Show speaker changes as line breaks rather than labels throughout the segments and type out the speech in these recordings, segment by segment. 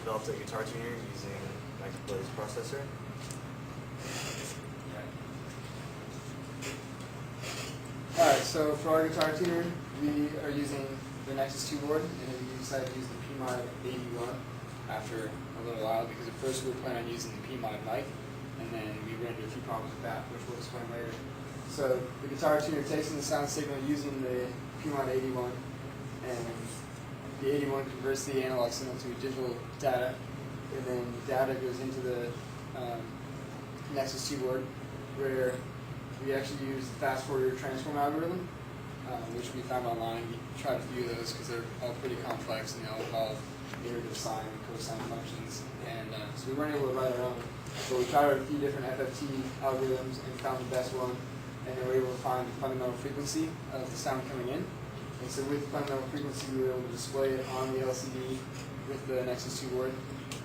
developed a guitar tuner using MicroBlaze processor.
Alright, so for our guitar tuner, we are using the Nexus 2 board, and we decided to use the PMod 81 after a little while, because at first we were planning on using the PMod mic, and then we ran into a few problems with that, which we'll explain later. So the guitar tuner takes in the sound signal using the PMod 81, and the 81 converts the analog signal to digital data, and then the data goes into the Nexus 2 board, where we actually use the fast Fourier transform algorithm, which we found online. We tried a few of those because they're all pretty complex and they all involve iterative sine and cosine functions. And so we weren't able to write our own. So we tried a few different FFT algorithms and found the best one. And then we were able to find the fundamental frequency of the sound coming in. And so with the fundamental frequency, we were able to display it on the LCD with the Nexus 2 board.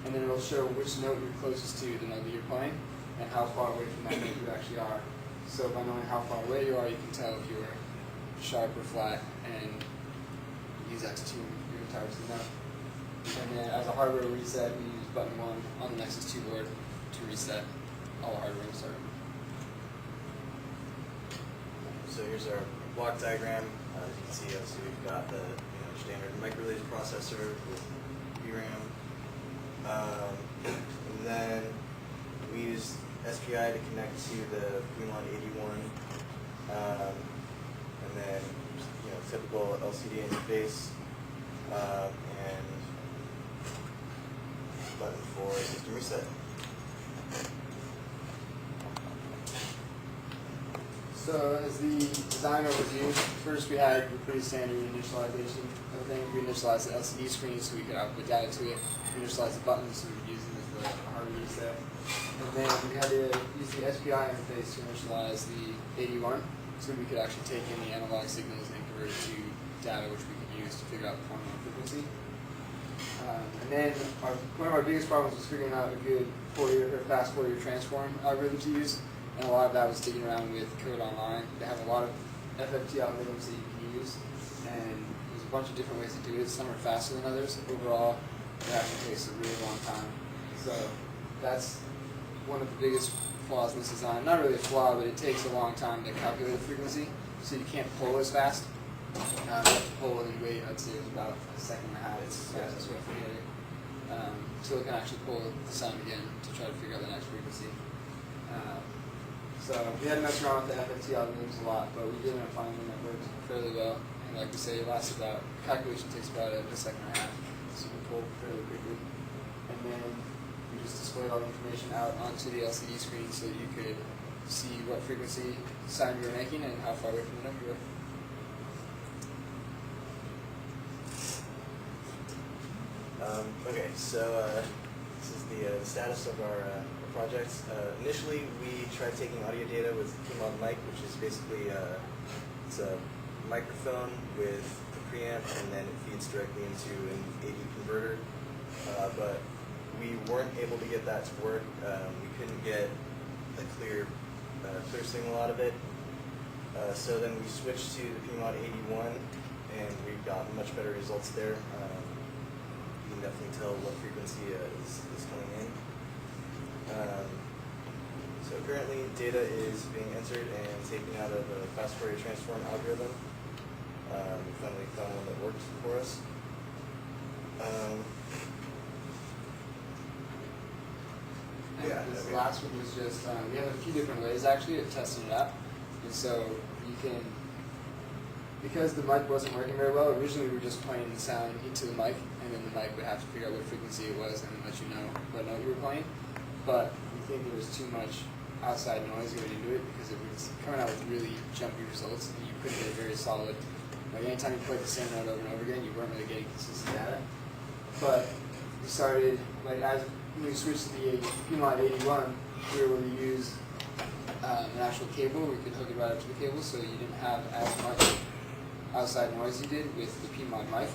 And then it'll show which note you're closest to the note that you're playing and how far away from that note you actually are. So by knowing how far away you are, you can tell if you're sharp or flat, and use that to tune your guitar to the note. And then as a hardware reset, we use button 1 on the Nexus 2 board to reset all hardware and start.
So here's our block diagram. As you can see, obviously we've got the standard MicroBlaze processor with VRAM, and then we use SPI to connect to the PMod 81, and then typical LCD interface, and button for system reset.
So as the design overview, first we had a pretty standard initialization of things. We initialized the LCD screen so we could output data to it. We initialized the buttons so we could use them as the hardware reset. And then we had to use the SPI interface to initialize the 81, so we could actually take in the analog signals and convert it to data which we could use to figure out the fundamental frequency. And then one of our biggest problems was figuring out a good fast Fourier transform algorithm to use, and a lot of that was digging around with code online. They have a lot of FFT algorithms that you can use, and there's a bunch of different ways to do it. Some are faster than others. Overall, it actually takes a really long time. So that's one of the biggest flaws in this design. Not really a flaw, but it takes a long time to calculate the frequency, so you can't pull as fast. You have to pull and wait, I'd say it was about a second and a half. It's the fastest way to figure it. So it can actually pull the sound again to try to figure out the next frequency. So we had to mess around with the FFT algorithms a lot, but we did end up finding one that worked fairly well. And like we say, it lasts about, calculation takes about a second and a half, so you can pull fairly quickly. And then we just displayed all the information out onto the LCD screen so that you could see what frequency sound you were making and how far away from the note you were.
Okay, so this is the status of our project. Initially, we tried taking audio data with PMod mic, which is basically it's a microphone with a preamp, and then it feeds directly into an AD converter. But we weren't able to get that to work. We couldn't get a clear signal out of it. So then we switched to the PMod 81, and we got much better results there. You can definitely tell what frequency is coming in. So currently, data is being entered and taken out of a fast Fourier transform algorithm. We finally found one that works for us.
This last one was just, we have a few different ways actually of testing it out. And so you can, because the mic wasn't working very well, originally we were just playing the sound into the mic, and then the mic would have to figure out what frequency it was and then let you know what note you were playing. But we think there was too much outside noise going into it because it was coming out with really jumpy results, and you couldn't get very solid. Like anytime you played the same note over and over again, you weren't really getting consistent data. But we started, like as when we switched to the PMod 81, we were able to use an actual cable. We could hook it right up to the cable, so you didn't have as much outside noise you did with the PMod mic.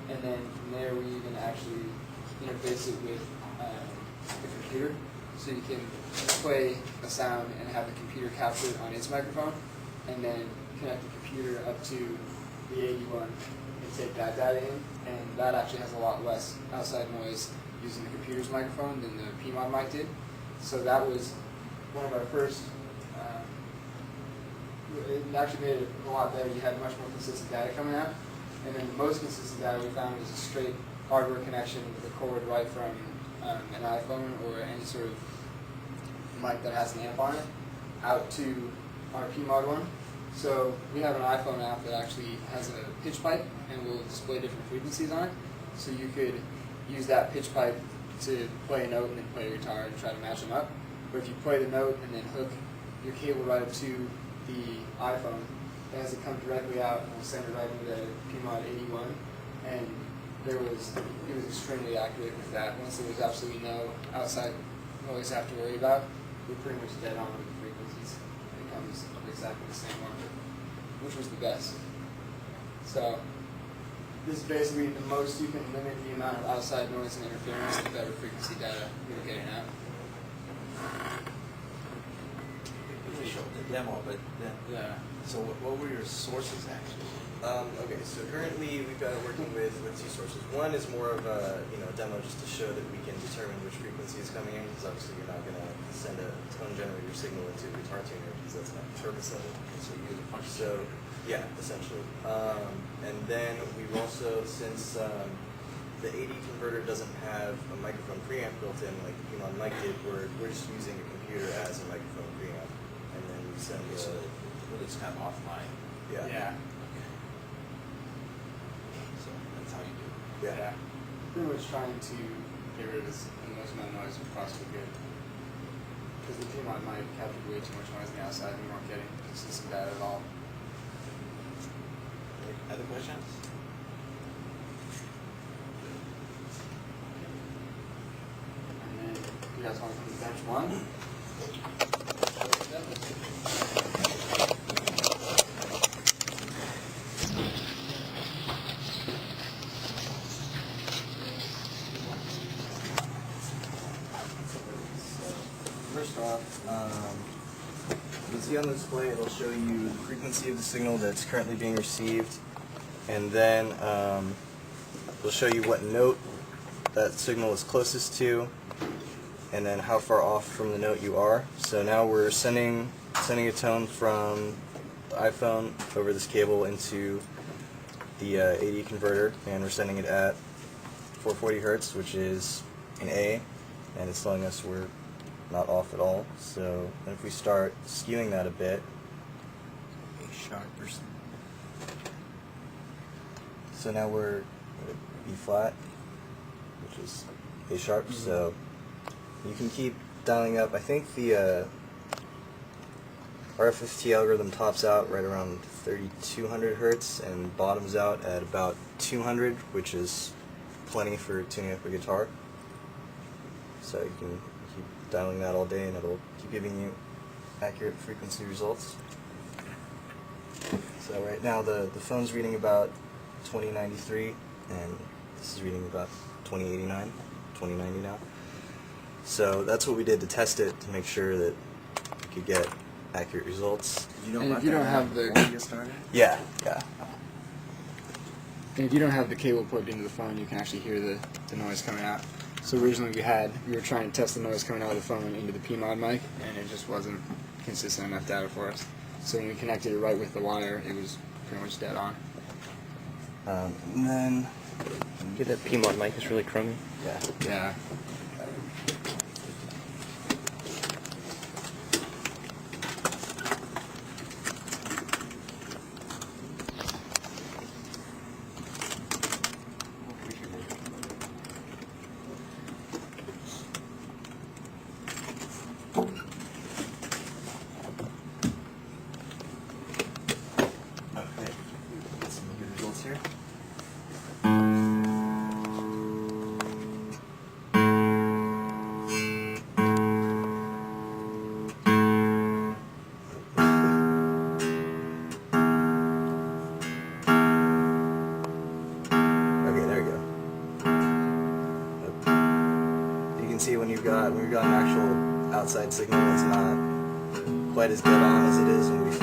And then from there, we even actually interface it with the computer, so you can play a sound and have the computer capture it on its microphone, and then connect the computer up to the 81 and take that data in, and that actually has a lot less outside noise using the computer's microphone than the PMOD mic did. So that was one of our first. It actually made it a lot better. You had much more consistent data coming out, and then the most consistent data we found was a straight hardware connection with a cord right from an iPhone or any sort of mic that has an amp on it out to our PMOD one. So we have an iPhone app that actually has a pitch pipe and will display different frequencies on it. So you could use that pitch pipe to play a note and then play a guitar and try to match them up. But if you play the note and then hook your cable right up to the iPhone, it has it come directly out and we'll send it right into PMOD 81. And it was extremely accurate with that. Once there was absolutely no outside noise to have to worry about, we're pretty much dead on with the frequencies. It comes up exactly the same one, which was the best. So this is basically the most you can limit the amount of outside noise and interference, the better frequency data you're getting out.
We showed the demo, but then,
Yeah.
so what were your sources actually?
Okay, so currently we've got working with two sources. One is more of a demo just to show that we can determine which frequency is coming in, because obviously you're not going to send a tone generator signal into a guitar tuner because that's not the purpose of it.
So you use a function.
So yeah, essentially. And then we've also, since the AD converter doesn't have a microphone preamp built in like the PMOD mic did, we're just using a computer as a microphone preamp, and then we send
Okay, so really it's kind of offline.
yeah.
Yeah.
Okay. So that's how you do it.
Yeah.
Pretty much trying to get rid of the most amount of noise we possibly could. Because the PMOD mic captured way too much noise on the outside and we weren't getting consistent data at all.
Other questions?
And then you guys want to come to bench one?
First off, you can see on the display it'll show you the frequency of the signal that's currently being received, and then it'll show you what note that signal is closest to, and then how far off from the note you are. So now we're sending a tone from the iPhone over this cable into the AD converter, and we're sending it at 440 hertz, which is an A, and it's telling us we're not off at all. So if we start skewing that a bit,
A sharp or something.
so now we're at B flat, which is A sharp.
Mm-hmm.
So you can keep dialing up. I think the RFFT algorithm tops out right around 3200 hertz and bottoms out at about 200, which is plenty for tuning up a guitar. So you can keep dialing that all day and it'll keep giving you accurate frequency results. So right now the phone's reading about 2093 and this is reading about 2089, 2090 now. So that's what we did to test it, to make sure that we could get accurate results.
You know
And if
about
you
that
don't have the-
before you get started?
Yeah.
And if you don't have the cable plugged into the phone, you can actually hear the noise coming out. So originally we were trying to test the noise coming out of the phone into the PMOD mic, and it just wasn't consistent enough data for us. So when we connected it right with the wire, it was pretty much dead on.
And then,
Get that PMOD mic, it's really crummy.
yeah.
Yeah.
Okay. Get some good results here. Okay, there you go. You can see when you've got an actual outside signal, it's not quite as dead on as it is when we